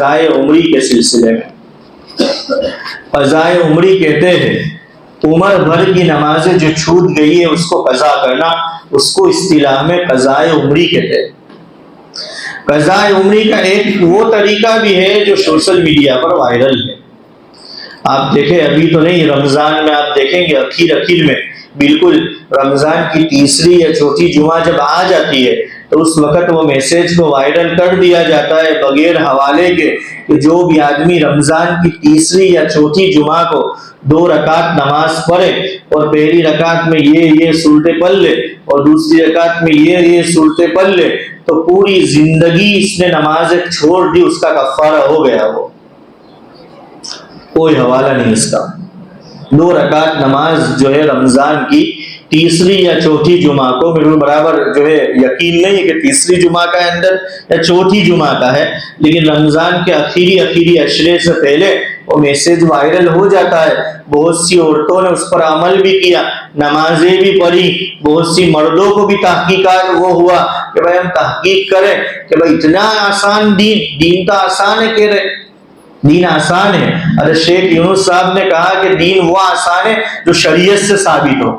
قضائے عمری کے سلسلے میں قضائے عمری کہتے ہیں عمر بھر کی نمازیں جو چھوٹ گئی ہے اس کو قضا کرنا، اس کو اصطلاح میں قضائے عمری کہتے ہیں۔ قضائے عمری کا ایک وہ طریقہ بھی ہے جو سوشل میڈیا پر وائرل ہے۔ آپ دیکھیں، ابھی تو نہیں، رمضان میں آپ دیکھیں گے اخیر میں بالکل رمضان کی تیسری یا چوتھی جمعہ جب آ جاتی ہے تو اس وقت وہ میسج کو وائرل کر دیا جاتا ہے بغیر حوالے کے کہ جو بھی آدمی رمضان کی تیسری یا چوتھی جمعہ کو 2 رکعت نماز پڑھے اور پہلی رکعت میں یہ صورتیں پڑھ لے اور دوسری رکعت میں یہ صورتیں پڑھ لے تو پوری زندگی اس نے نمازیں چھوڑ دی، اس کا کفارہ ہو گیا۔ وہ کوئی حوالہ نہیں اس کا۔ 2 رکعت نماز جو ہے رمضان کی تیسری یا چوتھی جمعہ کو، میرے برابر جو ہے یقین نہیں ہے کہ تیسری جمعہ کا اندر یا چوتھی جمعہ کا ہے، لیکن رمضان کے آخری عشرے سے پہلے وہ میسج وائرل ہو جاتا ہے۔ بہت سی عورتوں نے اس پر عمل بھی کیا، نمازیں بھی پڑھی، بہت سی مردوں کو بھی تحقیقات وہ ہوا کہ بھائی ہم تحقیق کریں کہ بھائی اتنا آسان دین تو آسان ہے، کہہ رہے دین آسان ہے۔ ارے شیخ یونس صاحب نے کہا کہ دین وہ آسان ہے جو شریعت سے ثابت ہو،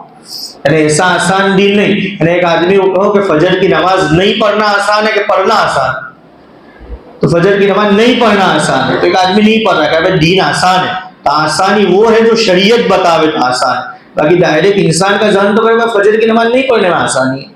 یعنی ایسا آسان دین نہیں۔ یعنی ایک آدمی کو کہو کہ فجر کی نماز نہیں پڑھنا آسان ہے کہ پڑھنا آسان ہے، تو فجر کی نماز نہیں پڑھنا آسان ہے تو ایک آدمی نہیں پڑھ رہا کہ بھائی دین آسان ہے، تو آسانی وہ ہے جو شریعت بتاوے آسان ہے۔ باقی ڈائریکٹ انسان کا ذہن تو کہے فجر کی نماز نہیں پڑھنے میں آسانی ہے،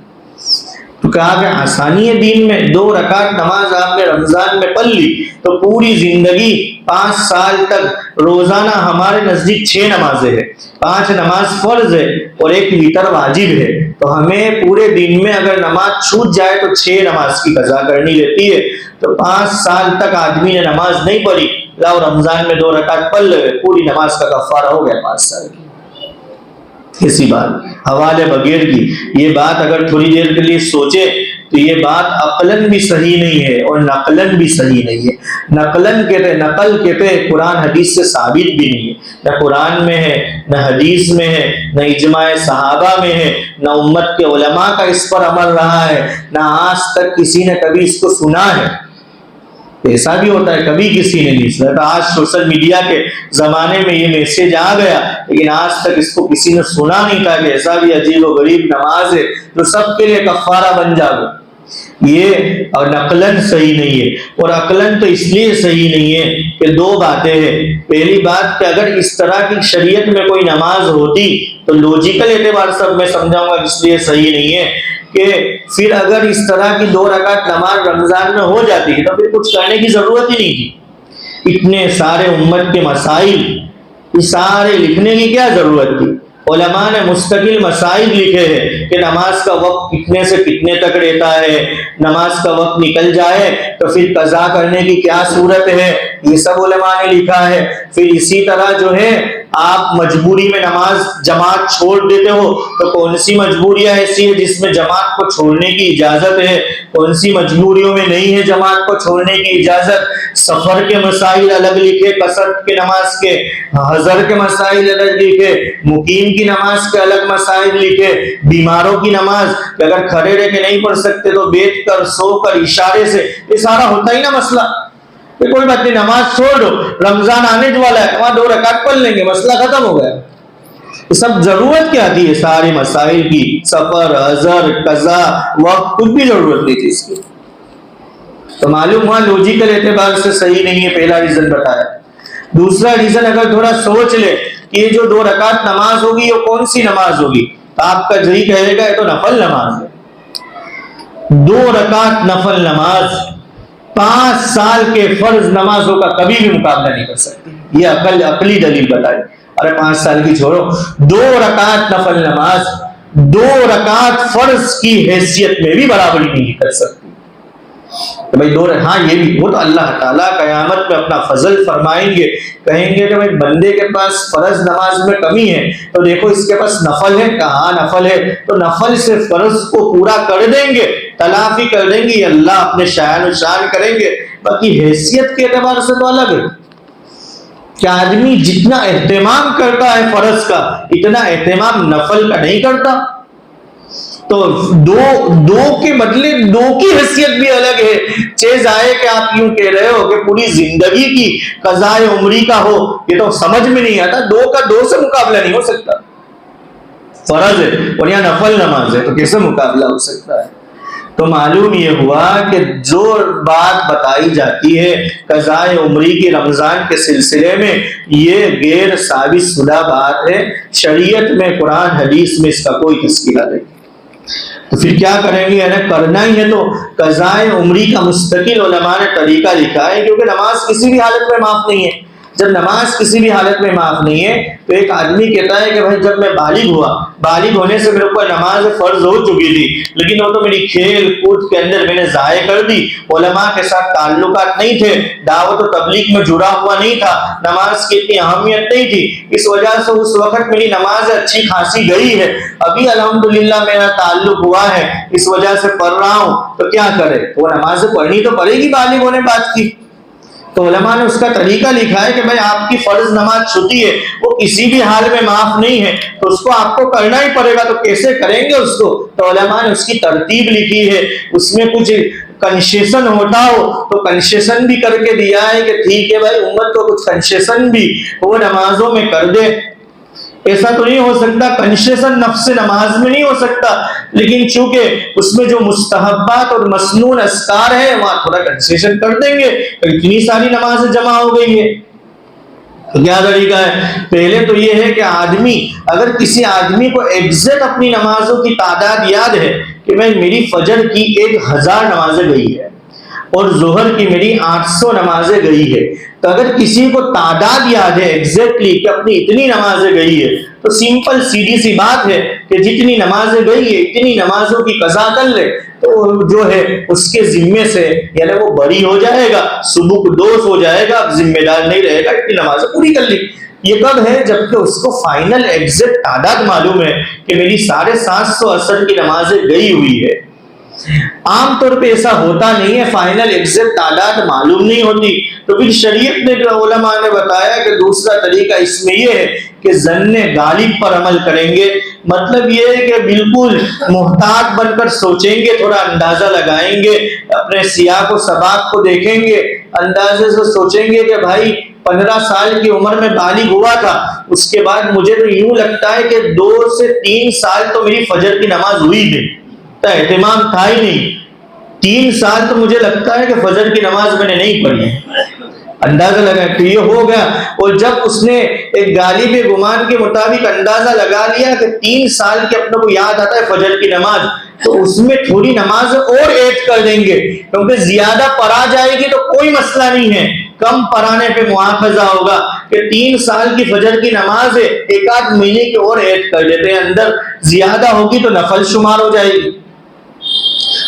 تو کہا کہ آسانی ہے دین میں۔ 2 رکعت نماز آپ نے رمضان میں پڑھ لی تو پوری زندگی 5 سال تک روزانہ ہمارے نزدیک 6 نمازیں ہیں، 5 نماز فرض ہے اور 1 وتر واجب ہے، تو ہمیں پورے دن میں اگر نماز چھوٹ جائے تو 6 نماز کی قضا کرنی رہتی ہے۔ تو 5 سال تک آدمی نے نماز نہیں پڑھی، لاؤ رمضان میں 2 رکعت پڑھ لے، پوری نماز کا کفارہ ہو گیا 5 سال کی۔ اسی بات حوالے بغیر کی یہ بات اگر تھوڑی دیر کے لیے سوچے تو یہ بات عقلاً بھی صحیح نہیں ہے اور نقلاً بھی صحیح نہیں ہے۔ نقل کہتے قرآن حدیث سے ثابت بھی نہیں ہے، نہ قرآن میں ہے، نہ حدیث میں ہے، نہ اجماع صحابہ میں ہے، نہ امت کے علماء کا اس پر عمل رہا ہے، نہ آج تک کسی نے کبھی اس کو سنا ہے۔ ایسا بھی ہوتا ہے کبھی کسی نے نہیں سنا، تو آج سوشل میڈیا کے زمانے میں یہ میسج آ گیا لیکن آج تک اس کو کسی نے سنا نہیں تھا کہ ایسا بھی عجیب و غریب نماز ہے جو سب کے لیے کفارہ بن جائے۔ یہ اور نقلاً صحیح نہیں ہے، اور عقلاً تو اس لیے صحیح نہیں ہے کہ 2 باتیں ہیں۔ پہلی بات کہ اگر اس طرح کی شریعت میں کوئی نماز ہوتی تو لوجیکل اعتبار سے میں سمجھاؤں گا اس لیے صحیح نہیں ہے کہ پھر اگر اس طرح کی 2 رکعت نماز رمضان میں ہو جاتی تو پھر کچھ کرنے کی ضرورت ہی نہیں تھی۔ اتنے سارے امت کے مسائل یہ سارے لکھنے کی کیا ضرورت تھی؟ علماء نے مستقل مسائل لکھے ہیں کہ نماز کا وقت کتنے سے کتنے تک رہتا ہے، نماز کا وقت نکل جائے تو پھر قضا کرنے کی کیا صورت ہے، یہ سب علماء نے لکھا ہے۔ پھر اسی طرح جو ہے آپ مجبوری میں نماز جماعت چھوڑ دیتے ہو تو کون سی مجبوریاں ایسی ہے جس میں جماعت کو چھوڑنے کی اجازت ہے، کون سی مجبوریوں میں نہیں ہے جماعت کو چھوڑنے کی اجازت۔ سفر کے مسائل الگ لکھے، قصر کے نماز کے، حضر کے مسائل الگ لکھے، مقیم کی نماز کے الگ مسائل لکھے، بیماروں کی نماز کہ اگر کھڑے رہ کے نہیں پڑھ سکتے تو بیٹھ کر، سو کر، اشارے سے، یہ سارا ہوتا ہی نا مسئلہ کہ کوئی بات نہیں نماز چھوڑ دو، رمضان آنے والا ہے وہاں 2 رکعت پڑھ لیں گے، مسئلہ ختم ہو گیا۔ یہ سب ضرورت کیا تھی؟ سارے مسائل کی، سفر، حضر، قضا، وقت، کچھ بھی ضرورت نہیں تھی اس کی۔ تو معلوم ہوا لوجیکل اعتبار سے صحیح نہیں ہے، پہلا ریزن بتایا۔ دوسرا ریزن اگر تھوڑا سوچ لے کہ یہ جو 2 رکعت نماز ہوگی یہ کون سی نماز ہوگی، تو آپ کا جی کہے گا یہ تو نفل نماز ہے۔ 2 رکعت نفل نماز 5 سال کے فرض نمازوں کا کبھی بھی مقابلہ نہیں کر سکتی، یہ عقلی دلیل بتائی۔ ارے 5 سال کی چھوڑو، 2 رکعت نفل نماز 2 رکعت فرض کی حیثیت میں بھی برابری نہیں کر سکتی۔ تو بھائی ہاں یہ بھی وہ تو اللہ تعالیٰ قیامت میں اپنا فضل فرمائیں گے، کہیں گے کہ بھائی بندے کے پاس فرض نماز میں کمی ہے تو دیکھو اس کے پاس نفل ہے، کہاں نفل ہے، تو نفل سے فرض کو پورا کر دیں گے، تلافی کر دیں گے، اللہ اپنے شان و شان کریں گے۔ باقی حیثیت کے اعتبار سے تو الگ ہے کہ آدمی جتنا اہتمام کرتا ہے فرض کا اتنا اہتمام نفل کا نہیں کرتا۔ تو دو کے بدلے دو کی حیثیت بھی الگ ہے. چیز آئے کہ آپ یوں کہہ رہے ہو کہ پوری زندگی کی قضاء عمری کا ہو, یہ تو سمجھ میں نہیں آتا. دو کا دو سے مقابلہ نہیں ہو سکتا, فرض ہے اور یہاں نفل نماز ہے, تو کیسے مقابلہ ہو سکتا ہے؟ تو معلوم یہ ہوا کہ جو بات بتائی جاتی ہے قضاء عمری کی رمضان کے سلسلے میں, یہ غیر ثابت شدہ بات ہے. شریعت میں قرآن حدیث میں اس کا کوئی تذکرہ نہیں. تو پھر کیا کریں گے؟ یعنی کرنا ہی ہے تو قضاء عمری کا مستقل علماء نے طریقہ لکھا ہے, کیونکہ نماز کسی بھی حالت میں معاف نہیں ہے. جب نماز کسی بھی حالت میں معاف نہیں ہے تو ایک آدمی کہتا ہے کہ بھائی جب میں بالغ ہوا, بالغ ہونے سے میرے کو نماز فرض ہو چکی تھی, لیکن وہ تو میری کھیل کود کے اندر میں نے ضائع کر دی, علماء کے ساتھ تعلقات نہیں تھے, دعوت و تبلیغ میں جڑا ہوا نہیں تھا, نماز کی اتنی اہمیت نہیں تھی, اس وجہ سے اس وقت میری نماز اچھی خاصی گئی ہے, ابھی الحمدللہ میرا تعلق ہوا ہے, اس وجہ سے پڑھ رہا ہوں. تو کیا کرے؟ وہ نماز پڑھنی تو پڑے گی بالغ ہونے بعد کی. تو علماء نے اس کا طریقہ لکھا ہے کہ بھائی آپ کی فرض نماز چھوٹی ہے, وہ کسی بھی حال میں معاف نہیں ہے, تو اس کو آپ کو کرنا ہی پڑے گا. تو کیسے کریں گے اس کو؟ تو علماء نے اس کی ترتیب لکھی ہے. اس میں کچھ کنسیشن ہوتا ہو تو کنسیشن بھی کر کے دیا ہے کہ ٹھیک ہے بھائی امت کو کچھ کنسیشن بھی وہ نمازوں میں کر دے. ایسا تو نہیں ہو سکتا, کنسیشن نفس نماز میں نہیں ہو سکتا, لیکن چونکہ اس میں جو مستحبات اور مسنون اذکار ہے وہاں تھوڑا کنسیشن کر دیں گے. اتنی ساری نمازیں جمع ہو گئی ہے, تو کیا طریقہ ہے؟ پہلے تو یہ ہے کہ آدمی, اگر کسی آدمی کو ایگزیکٹ اپنی نمازوں کی تعداد یاد ہے کہ میں میری فجر کی 1000 نمازیں گئی ہے اور ظہر کی میری 800 نمازیں گئی ہے, تو اگر کسی کو تعداد یاد ہے ایگزیکٹلی کہ اپنی اتنی نمازیں گئی ہے, تو سمپل سیدھی سی بات ہے کہ جتنی نمازیں گئی ہے اتنی نمازوں کی قضا کر لے, تو جو ہے اس کے ذمے سے یعنی وہ بری ہو جائے گا, سبک دوش ہو جائے گا, اب ذمہ دار نہیں رہے گا, اتنی نمازیں پوری کر لی. یہ کب ہے؟ جبکہ اس کو فائنل ایگزیکٹ تعداد معلوم ہے کہ میری 750 کی نمازیں گئی ہوئی ہے. عام طور پہ ایسا ہوتا نہیں ہے, فائنل ایگزیکٹ تعداد معلوم نہیں ہوتی. تو پھر شریعت نے جو علماء نے بتایا کہ دوسرا طریقہ اس میں یہ ہے کہ ظن غالب پر عمل کریں گے. مطلب یہ ہے کہ بالکل محتاط بن کر سوچیں گے, تھوڑا اندازہ لگائیں گے, اپنے سیاق و سباق کو دیکھیں گے, اندازے سے سوچیں گے کہ بھائی 15 سال کی عمر میں بالغ ہوا تھا, اس کے بعد مجھے تو یوں لگتا ہے کہ 2 سے 3 سال تو میری فجر کی نماز ہوئی تھی, اہتمام تھا ہی نہیں. 3 سال تو مجھے لگتا ہے کہ فجر کی نماز میں نے نہیں پڑھی. اندازہ لگا کہ یہ ہو گیا, اور جب اس نے ایک غالب گمان کے مطابق اندازہ لگا لیا کہ 3 سال کے اپنے کو یاد آتا ہے فجر کی نماز, تو اس میں تھوڑی نماز اور ایڈ کر دیں گے, کیونکہ زیادہ پڑھا جائے گی تو کوئی مسئلہ نہیں ہے, کم پڑھانے پہ مواخذہ ہوگا کہ 3 سال کی فجر کی نماز ہے, 1 مہینے کی اور ایڈ کر دیتے ہیں اندر, زیادہ ہوگی تو نفل شمار ہو جائے گی.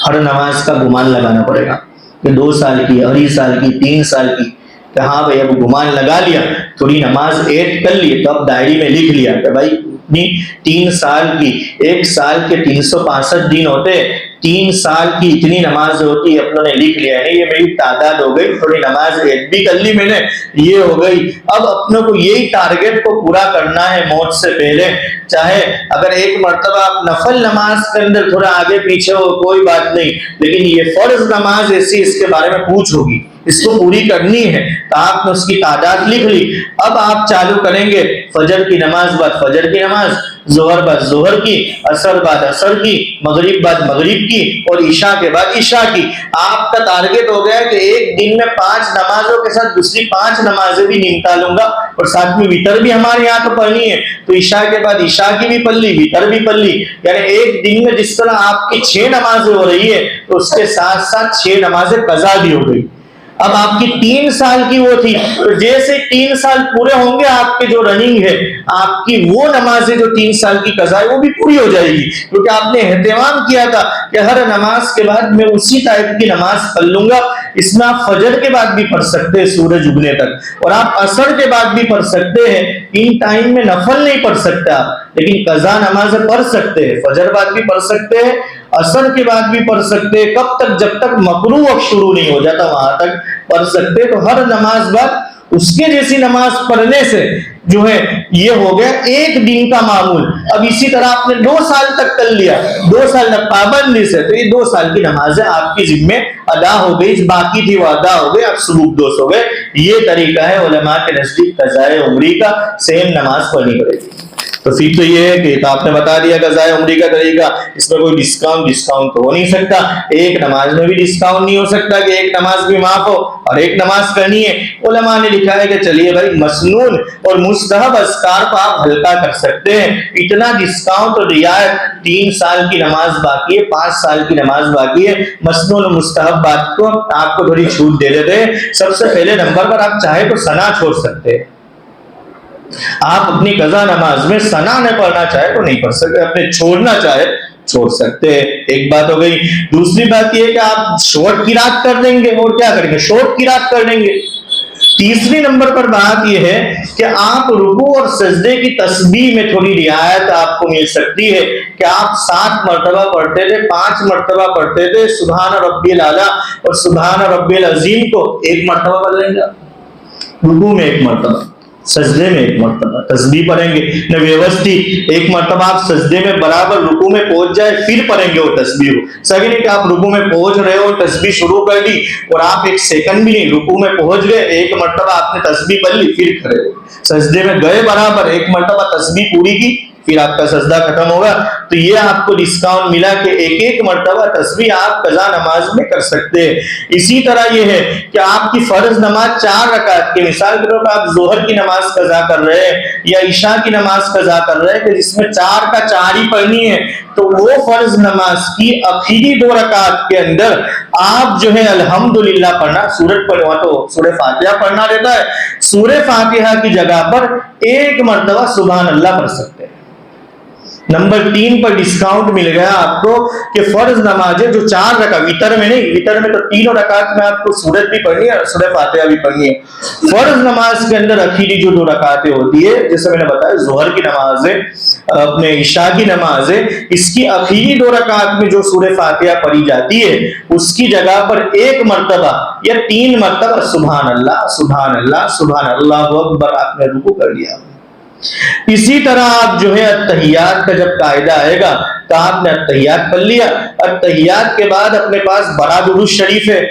ہر نماز کا گمان لگانا پڑے گا کہ 2 سال کی, 2.5 سال کی, 3 سال کی, کہ ہاں بھائی اب گمان لگا لیا, تھوڑی نماز ایڈ کر لی, تو اب ڈائری میں لکھ لیا کہ بھائی 3 سال کی, 1 سال کے 365 دن ہوتے, 3 سال کی اتنی نماز ہوتی ہے, اپنوں نے لکھ لیا ہے, یہ میری تعداد ہو گئی, تھوڑی نماز ایڈ بھی کر لی میں نے, یہ ہو گئی. اب اپنوں کو یہی ٹارگٹ کو پورا کرنا ہے موت سے پہلے, چاہے اگر ایک مرتبہ آپ نفل نماز کے اندر تھوڑا آگے پیچھے ہو کوئی بات نہیں, لیکن یہ فرض نماز ایسی اس کے بارے میں پوچھ ہوگی, اس کو پوری کرنی ہے, تو آپ نے اس کی تعداد لکھ لی. اب آپ چالو کریں گے فجر کی نماز بعد فجر کی نماز, ظہر بعد ظہر کی, عصر بعد عصر کی, مغرب بعد مغرب کی, اور عشاء کے بعد عشاء کی. آپ کا ٹارگٹ ہو گیا کہ ایک دن میں 5 نمازوں کے ساتھ دوسری 5 نمازیں بھی نمٹا لوں گا, اور ساتھ میں وتر بھی ہمارے یہاں تو پڑھنی ہے, تو عشاء کے بعد عشاء کی بھی پڑھ لی, وتر بھی پڑھ لی. یعنی ایک دن میں جس طرح آپ کی 6 نمازیں ہو رہی ہے, تو اس کے ساتھ ساتھ 6 نمازیں قضا بھی ہو گئی. اب آپ کی 3 سال کی وہ تھی, تو جیسے 3 سال پورے ہوں گے آپ کے جو رننگ ہے, آپ کی وہ نمازیں جو 3 سال کی قضا ہے وہ بھی پوری ہو جائے گی, کیونکہ آپ نے اہتمام کیا تھا کہ ہر نماز کے بعد میں اسی ٹائپ کی نماز پڑھ لوں گا. اس میں آپ فجر کے بعد بھی پڑھ سکتے ہیں سورج اگنے تک, اور آپ عصر کے بعد بھی پڑھ سکتے ہیں. ان ٹائم میں نفل نہیں پڑھ سکتے آپ, لیکن قضا نمازیں پڑھ سکتے ہیں. فجر بعد بھی پڑھ سکتے ہیں, عصر کے بعد بھی پڑھ سکتے ہیں, کب تک؟ جب تک مکروہ وقت شروع نہیں ہو جاتا وہاں تک پڑھ سکتے. تو ہر نماز بعد اس کے جیسی نماز پڑھنے سے جو ہے یہ ہو گیا ایک دن کا معمول. اب اسی طرح آپ نے 2 سال تک کر لیا، 2 سال تک پابندی سے، تو یہ 2 سال کی نمازیں آپ کی ذمہ ادا ہو گئی، باقی تھی وہ ادا ہو گئی، اب سبوک دوست ہو گئے. یہ طریقہ ہے علماء کے نزدیک قضاء عمری کا، سیم نماز پڑھنی پڑے گی. تو پھر تو یہ ہے کہ آپ نے بتا دیا قضاء عمری کا طریقہ، اس میں کوئی ڈسکاؤنٹ تو ہو نہیں سکتا. ایک نماز میں بھی ڈسکاؤنٹ نہیں ہو سکتا کہ ایک نماز بھی معاف ہو اور ایک نماز کرنی ہے. علماء نے لکھا ہے کہ چلیے بھائی مسنون اور مستحب اذکار کو آپ ہلکا کر سکتے ہیں. اتنا ڈسکاؤنٹ اور رعایت، 3 سال کی نماز باقی ہے، 5 سال کی نماز باقی ہے، مسنون اور مستحب بات کو آپ کو تھوڑی چھوٹ دے دیتے ہیں. سب سے پہلے نمبر پر آپ چاہے تو ثنا چھوڑ سکتے ہیں. آپ اپنی قضا نماز میں ثنا نہ پڑھنا چاہے تو نہیں پڑھ سکتے، اپنے چھوڑنا چاہے چھوڑ سکتے ہیں. ایک بات ہو گئی. دوسری بات یہ کہ آپ شورٹ کی رات کر دیں گے، اور کیا کریں گے؟ شورٹ کی رات کر دیں گے. تیسری نمبر پر بات یہ ہے کہ آپ رکوع اور سجدے کی تسبیح میں تھوڑی رعایت آپ کو مل سکتی ہے کہ آپ 7 مرتبہ پڑھتے تھے، 5 مرتبہ پڑھتے تھے سبحان ربی الاعلیٰ اور سبحان ربی العظیم کو 1 مرتبہ پڑھ لیں گے. رکوع میں 1 مرتبہ، سجدے میں 1 مرتبہ تسبیح پڑھیں گے. نہ ویوستی 1 مرتبہ آپ سجدے میں برابر رکوع میں پہنچ جائے پھر پڑھیں گے وہ تسبیح. صحیح نہیں کہ آپ رکوع میں پہنچ رہے ہو، تسبیح شروع کر دی اور آپ 1 سیکنڈ بھی نہیں، رکوع میں پہنچ گئے 1 مرتبہ آپ نے تسبیح پڑھ لی پھر کھڑے ہو. سجدے میں گئے برابر 1 مرتبہ تسبیح پوری کی پھر آپ کا سجدہ ختم ہوگا. تو یہ آپ کو ڈسکاؤنٹ ملا کہ 1 مرتبہ تسبیح آپ قضا نماز میں کر سکتے ہیں. اسی طرح یہ ہے کہ آپ کی فرض نماز 4 رکعت کی، مثال کے طور پر آپ ظہر کی نماز قضا کر رہے ہیں یا عشاء کی نماز قضا کر رہے ہیں کہ جس میں 4 کا 4 ہی پڑھنی ہے، تو وہ فرض نماز کی آخری 2 رکعت کے اندر آپ جو ہے الحمدللہ پڑھنا، سورت پڑھنا تو سورہ فاتحہ پڑھنا رہتا ہے، سورہ فاتحہ کی جگہ پر 1 مرتبہ سبحان اللہ پڑھ سکتے ہیں. نمبر 3 پر ڈسکاؤنٹ مل گیا آپ کو کہ فرض نمازیں جو 4 رکعت، وتر میں نہیں، وتر میں تو 3 رکعت میں آپ کو سورت بھی پڑھنی ہے اور سورہ فاتحہ بھی پڑھنی ہے. فرض نماز کے اندر آخری جو 2 رکعتیں ہوتی ہے، جیسے میں نے بتایا ظہر کی نماز ہے، اپنے عشاء کی نماز ہے، اس کی آخری 2 رکعت میں جو سورہ فاتحہ پڑھی جاتی ہے اس کی جگہ پر 1 مرتبہ یا 3 مرتبہ سبحان اللہ سبحان اللہ سبحان اللہ اکبر آپ نے رکوع کر لیا. اسی طرح آپ جو ہے التحیات کا جب قاعدہ آئے گا تو آپ نے التحیات پڑھ لیا. التحیات کے بعد اپنے پاس بڑا درود شریف ہے،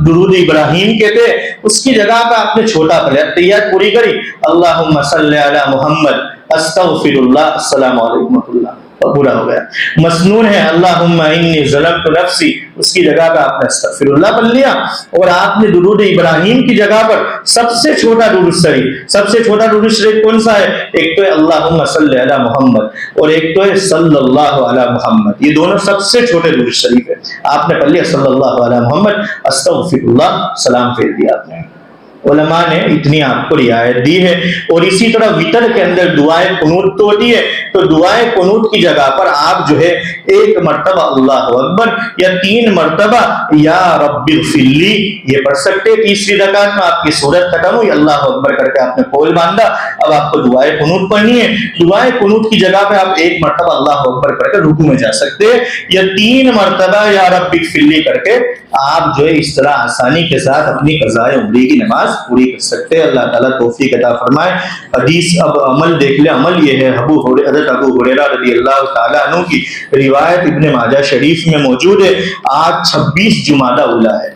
درود ابراہیم کہتے ہیں، اس کی جگہ پہ آپ نے چھوٹا پڑھ لیا. التحیات پوری کری، اللہم صلی علی محمد استغفر اللہ السلام علیکم ورحمۃ اللہ، پورا ہو گیا. مسنون ہے اللہم انی ظلمت نفسی، اس کی جگہ پہ آپ نے استغفر اللہ پڑھ لیا. اور آپ نے درود ابراہیم کی جگہ پر سب سے چھوٹا درود شریف، سب سے چھوٹا درود شریف کون سا ہے؟ ایک تو ہے اللہم صلی علی محمد اور ایک تو ہے صلی اللہ علی محمد. یہ دونوں سب سے چھوٹے درود شریف ہے. آپ نے پڑھ لیا صلی اللہ علی محمد استغفر اللہ، سلام پھیر دیا آپ نے. علماء نے اتنی آپ کو رعایت دی ہے. اور اسی طرح وتر کے اندر دعائے قنوت تو ہوتی ہے، تو دعائے قنوت کی جگہ پر آپ جو ہے 1 مرتبہ اللہ اکبر یا 3 مرتبہ یا رب اغفر لی یہ پڑھ سکتے. تیسری رکعت میں آپ کی سورت ختم ہوئی، اللہ اکبر کر کے آپ نے قول باندھا، اب آپ کو دعائے قنوت پڑھنی ہے. دعائے قنوت کی جگہ پہ آپ 1 مرتبہ اللہ اکبر کر کے رکوع میں جا سکتے ہیں یا 3 مرتبہ یا رب اغفر لی کر کے آپ جو ہے اس طرح آسانی کے ساتھ اپنی قضاء عمری کی نماز پوری کر سکتے ہیں. اللہ تعالیٰ توفیق عطا فرمائے. حدیث اب عمل دیکھ لیں. عمل یہ ہے حضرت ابو ہریرہ رضی اللہ تعالیٰ عنہ کی روایت ابن ماجہ شریف میں موجود ہے. آج 26 جمادی الاولیٰ ہے.